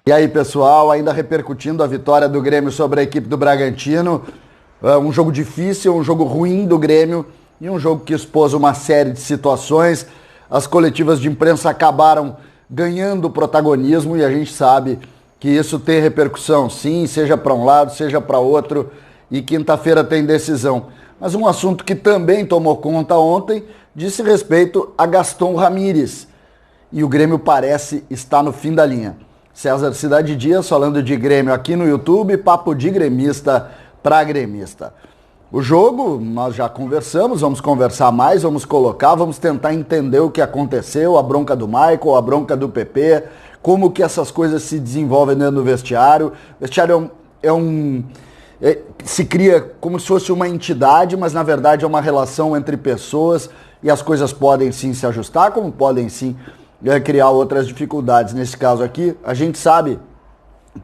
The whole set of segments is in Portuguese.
E aí, pessoal, ainda repercutindo a vitória do Grêmio sobre a equipe do Bragantino. Um jogo difícil, um jogo ruim do Grêmio e um jogo que expôs uma série de situações. As coletivas de imprensa acabaram ganhando protagonismo e a gente sabe que isso tem repercussão, sim, seja para um lado, seja para outro, e quinta-feira tem decisão. Mas um assunto que também tomou conta ontem disse respeito a Gaston Ramírez. E o Grêmio parece estar no fim da linha. César Cidade Dias falando de Grêmio aqui no YouTube, papo de gremista para gremista. O jogo, nós já conversamos, vamos conversar mais, vamos colocar, vamos tentar entender o que aconteceu, a bronca do Michael, a bronca do PP, como que essas coisas se desenvolvem dentro do vestiário. O vestiário se cria como se fosse uma entidade, mas na verdade é uma relação entre pessoas e as coisas podem sim se ajustar, como podem sim criar outras dificuldades. Nesse caso aqui, a gente sabe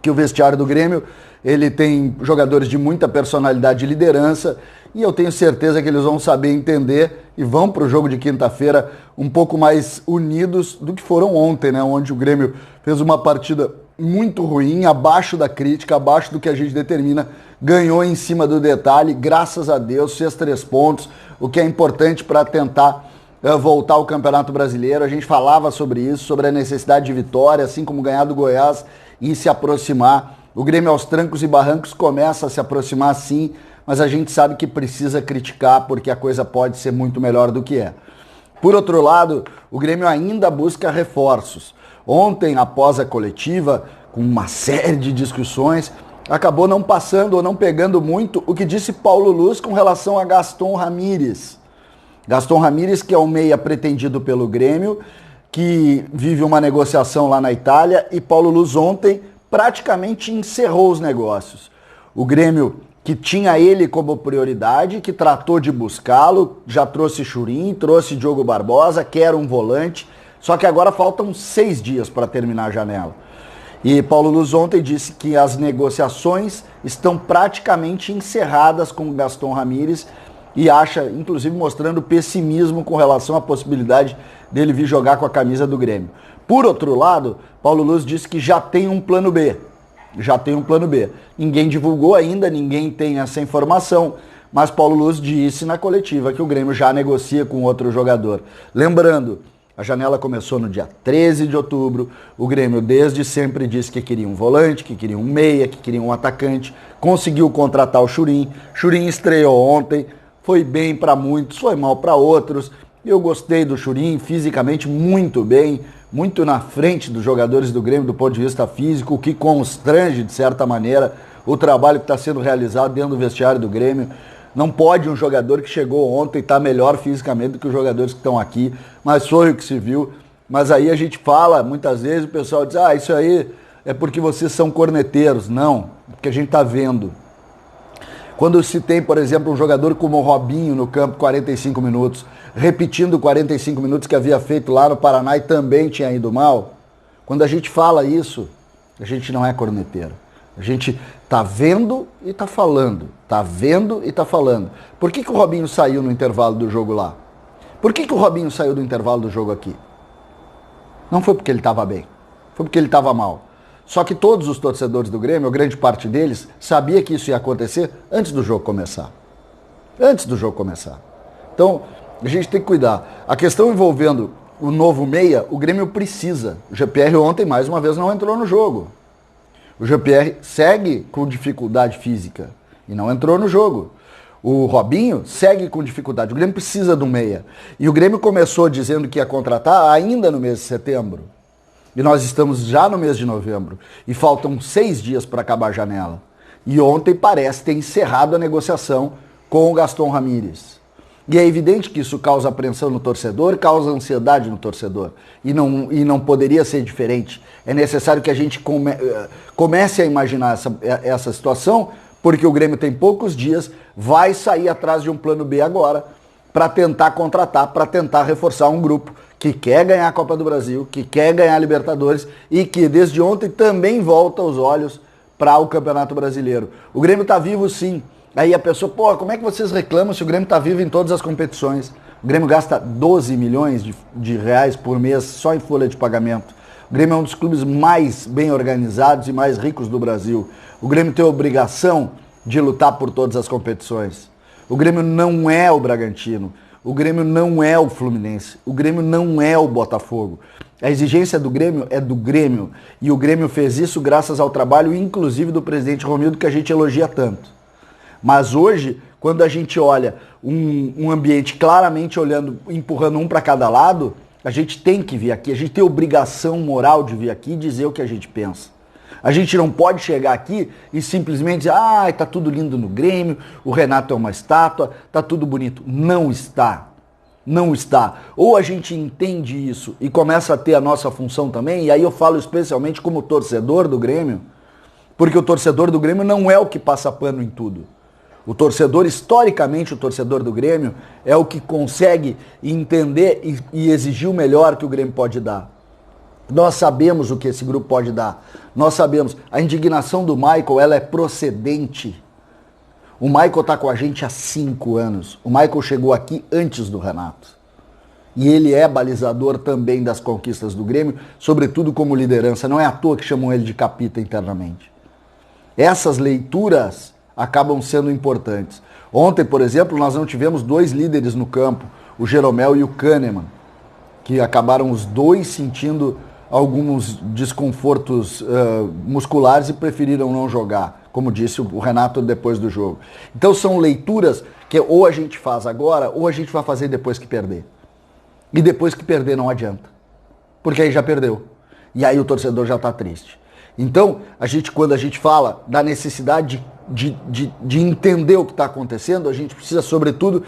que o vestiário do Grêmio, ele tem jogadores de muita personalidade e liderança, e eu tenho certeza que eles vão saber entender e vão para o jogo de quinta-feira um pouco mais unidos do que foram ontem, né? Onde o Grêmio fez uma partida muito ruim, abaixo da crítica, abaixo do que a gente determina, ganhou em cima do detalhe, graças a Deus, fez 3 pontos, o que é importante para tentar voltar ao Campeonato Brasileiro. A gente falava sobre isso, sobre a necessidade de vitória, assim como ganhar do Goiás e se aproximar. O Grêmio aos trancos e barrancos começa a se aproximar sim, mas a gente sabe que precisa criticar porque a coisa pode ser muito melhor do que é. Por outro lado, o Grêmio ainda busca reforços. Ontem, após a coletiva, com uma série de discussões, acabou não passando ou não pegando muito o que disse Paulo Luz com relação a Gaston Ramírez. Gaston Ramírez, que é o meia pretendido pelo Grêmio, que vive uma negociação lá na Itália, e Paulo Luz ontem praticamente encerrou os negócios. O Grêmio, que tinha ele como prioridade, que tratou de buscá-lo, já trouxe Churin, trouxe Diogo Barbosa, quer um volante, só que agora faltam 6 dias para terminar a janela. E Paulo Luz ontem disse que as negociações estão praticamente encerradas com o Gaston Ramírez e acha, inclusive, mostrando pessimismo com relação à possibilidade dele vir jogar com a camisa do Grêmio. Por outro lado, Paulo Luz disse que já tem um plano B. Já tem um plano B. Ninguém divulgou ainda, ninguém tem essa informação, mas Paulo Luz disse na coletiva que o Grêmio já negocia com outro jogador. Lembrando, a janela começou no dia 13 de outubro, o Grêmio desde sempre disse que queria um volante, que queria um meia, que queria um atacante, conseguiu contratar o Churin. Churin estreou ontem, foi bem para muitos, foi mal para outros. Eu gostei do Churin, fisicamente muito bem, muito na frente dos jogadores do Grêmio do ponto de vista físico, o que constrange, de certa maneira, o trabalho que está sendo realizado dentro do vestiário do Grêmio. Não pode um jogador que chegou ontem estar melhor fisicamente do que os jogadores que estão aqui, mas foi o que se viu. Mas aí a gente fala, muitas vezes o pessoal diz, isso aí é porque vocês são corneteiros. Não, porque a gente está vendo. Quando se tem, por exemplo, um jogador como o Robinho no campo 45 minutos, repetindo 45 minutos que havia feito lá no Paraná e também tinha ido mal, quando a gente fala isso, a gente não é corneteiro. A gente tá vendo e tá falando. Tá vendo e tá falando. Por que o Robinho saiu no intervalo do jogo lá? Por que o Robinho saiu do intervalo do jogo aqui? Não foi porque ele estava bem. Foi porque ele estava mal. Só que todos os torcedores do Grêmio, a grande parte deles, sabia que isso ia acontecer antes do jogo começar. Antes do jogo começar. Então, a gente tem que cuidar. A questão envolvendo o novo meia, o Grêmio precisa. O GPR ontem, mais uma vez, não entrou no jogo. O GPR segue com dificuldade física e não entrou no jogo. O Robinho segue com dificuldade. O Grêmio precisa do meia. E o Grêmio começou dizendo que ia contratar ainda no mês de setembro. E nós estamos já no mês de novembro. E faltam 6 dias para acabar a janela. E ontem parece ter encerrado a negociação com o Gaston Ramírez. E é evidente que isso causa apreensão no torcedor, causa ansiedade no torcedor. E não poderia ser diferente. É necessário que a gente comece a imaginar essa situação, porque o Grêmio tem poucos dias, vai sair atrás de um plano B agora, para tentar contratar, para tentar reforçar um grupo que quer ganhar a Copa do Brasil, que quer ganhar a Libertadores e que desde ontem também volta os olhos para o Campeonato Brasileiro. O Grêmio está vivo sim. Aí a pessoa, como é que vocês reclamam se o Grêmio está vivo em todas as competições? O Grêmio gasta 12 milhões de reais por mês só em folha de pagamento. O Grêmio é um dos clubes mais bem organizados e mais ricos do Brasil. O Grêmio tem a obrigação de lutar por todas as competições. O Grêmio não é o Bragantino. O Grêmio não é o Fluminense. O Grêmio não é o Botafogo. A exigência do Grêmio é do Grêmio. E o Grêmio fez isso graças ao trabalho, inclusive, do presidente Romildo, que a gente elogia tanto. Mas hoje, quando a gente olha um ambiente claramente olhando, empurrando um para cada lado, a gente tem que vir aqui, a gente tem obrigação moral de vir aqui e dizer o que a gente pensa. A gente não pode chegar aqui e simplesmente dizer, tá tudo lindo no Grêmio, o Renato é uma estátua, tá tudo bonito. Não está. Não está. Ou a gente entende isso e começa a ter a nossa função também, e aí eu falo especialmente como torcedor do Grêmio, porque o torcedor do Grêmio não é o que passa pano em tudo. O torcedor, historicamente, o torcedor do Grêmio é o que consegue entender e exigir o melhor que o Grêmio pode dar. Nós sabemos o que esse grupo pode dar. Nós sabemos. A indignação do Michael, ela é procedente. O Michael está com a gente há 5 anos. O Michael chegou aqui antes do Renato. E ele é balizador também das conquistas do Grêmio, sobretudo como liderança. Não é à toa que chamam ele de capita internamente. Essas leituras acabam sendo importantes. Ontem, por exemplo, nós não tivemos 2 líderes no campo, o Jeromel e o Kahneman, que acabaram os dois sentindo alguns desconfortos musculares e preferiram não jogar, como disse o Renato depois do jogo. Então são leituras que ou a gente faz agora, ou a gente vai fazer depois que perder. E depois que perder não adianta, porque aí já perdeu. E aí o torcedor já está triste. Então, quando a gente fala da necessidade de entender o que está acontecendo, a gente precisa, sobretudo,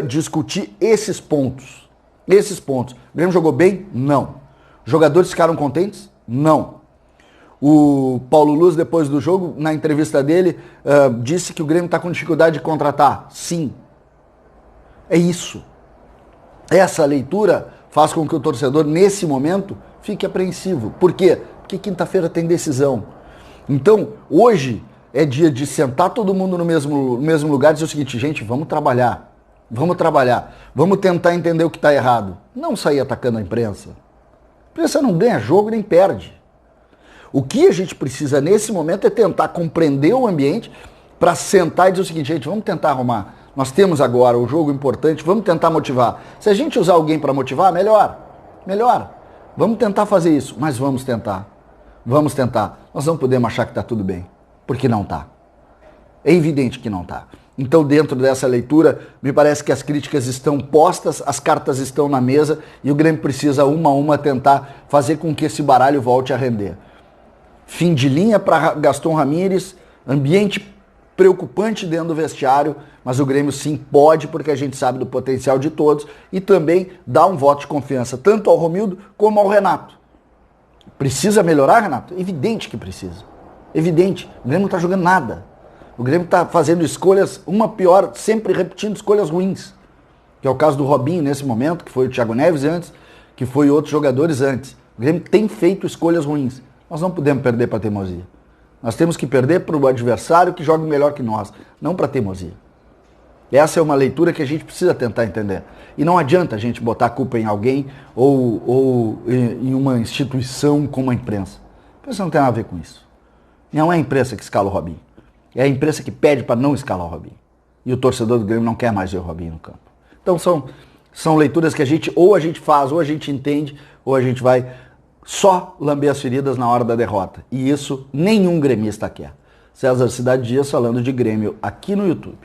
discutir esses pontos. Esses pontos. O Grêmio jogou bem? Não. Os jogadores ficaram contentes? Não. O Paulo Luz, depois do jogo, na entrevista dele, disse que o Grêmio está com dificuldade de contratar. Sim. É isso. Essa leitura faz com que o torcedor, nesse momento, fique apreensivo. Por quê? Porque quinta-feira tem decisão. Então, hoje é dia de sentar todo mundo no mesmo lugar e dizer o seguinte, gente, vamos trabalhar. Vamos trabalhar. Vamos tentar entender o que está errado. Não sair atacando a imprensa. A imprensa não ganha jogo nem perde. O que a gente precisa nesse momento é tentar compreender o ambiente para sentar e dizer o seguinte, gente, vamos tentar arrumar. Nós temos agora o jogo importante, vamos tentar motivar. Se a gente usar alguém para motivar, melhor. Melhor. Vamos tentar fazer isso, mas vamos tentar. Vamos tentar. Nós não podemos achar que está tudo bem, porque não está. É evidente que não está. Então, dentro dessa leitura, me parece que as críticas estão postas, as cartas estão na mesa e o Grêmio precisa, uma a uma, tentar fazer com que esse baralho volte a render. Fim de linha para Gaston Ramírez, ambiente preocupante dentro do vestiário, mas o Grêmio sim pode, porque a gente sabe do potencial de todos e também dá um voto de confiança, tanto ao Romildo como ao Renato. Precisa melhorar, Renato? Evidente que precisa. Evidente. O Grêmio não está jogando nada. O Grêmio está fazendo escolhas, uma pior, sempre repetindo escolhas ruins. Que é o caso do Robinho nesse momento, que foi o Thiago Neves antes, que foi outros jogadores antes. O Grêmio tem feito escolhas ruins. Nós não podemos perder para a teimosia. Nós temos que perder para o adversário que joga melhor que nós, não para a teimosia. Essa é uma leitura que a gente precisa tentar entender. E não adianta a gente botar a culpa em alguém ou em uma instituição como a imprensa. A imprensa não tem nada a ver com isso. Não é a imprensa que escala o Robinho. É a imprensa que pede para não escalar o Robinho. E o torcedor do Grêmio não quer mais ver o Robinho no campo. Então são leituras que a gente faz, ou a gente entende, ou a gente vai só lamber as feridas na hora da derrota. E isso nenhum gremista quer. César Cidade Dias falando de Grêmio aqui no YouTube.